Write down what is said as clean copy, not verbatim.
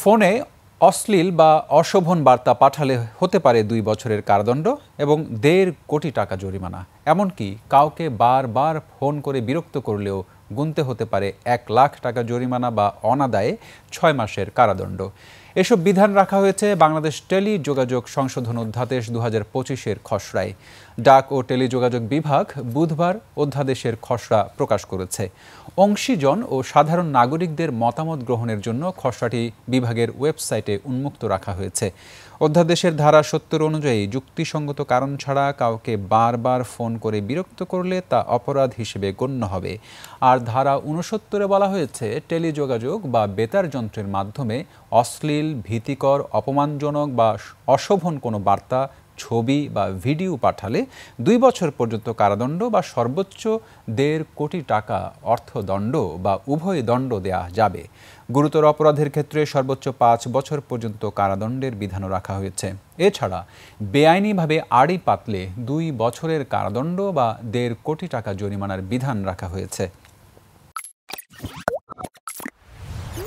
ফোনে অশ্লীল বা অশোভন বার্তা পাঠালে হতে পারে ২ বছরের কারাদণ্ড এবং ১.৫ কোটি টাকা জরিমানা। এমনকি কাউকে বারবার ফোন করে বিরক্ত করলেও গুনতে হতে পারে ১ লাখ টাকা জরিমানা বা অনাদায়ে ৬ মাসের কারাদণ্ড। এসব বিধান রাখা হয়েছে বাংলাদেশ টেলিযোগাযোগ সংশোধন অধ্যাদেশ ২০২৫-এর খসড়ায়। ডাক ও টেলিযোগাযোগ বিভাগ বুধবার অধ্যাদেশের খসড়া প্রকাশ করেছে। অংশীজন ও সাধারণ নাগরিকদের মতামত গ্রহণের জন্য খসড়াটি বিভাগের ওয়েবসাইটে উন্মুক্ত রাখা হয়েছে। অধ্যাদেশের ধারা ৭০ অনুযায়ী যুক্তিসঙ্গত কারণ ছাড়া কাউকে বারবার ফোন করে বিরক্ত করলে তা অপরাধ হিসেবে গণ্য হবে। আর ধারা ৬৯-এ বলা হয়েছে, টেলিযোগাযোগ বা বেতার যন্ত্রের মাধ্যমে অশ্লীল, ভীতিকর, অপমানজনক বা অশোভন কোনো বার্তা, ছবি বা ভিডিও পাঠালে ২ বছর পর্যন্ত কারাদণ্ড বা সর্বোচ্চ ১.৫ কোটি টাকা অর্থদণ্ড বা উভয় দণ্ড দেয়া যাবে। গুরুতর অপরাধের ক্ষেত্রে সর্বোচ্চ ৫ বছর পর্যন্ত কারাদণ্ডের বিধানও রাখা হয়েছে। এছাড়া বেআইনিভাবে আড়ি পাতলে ২ বছরের কারাদণ্ড বা ১.৫ কোটি টাকা জরিমানার বিধান রাখা হয়েছে।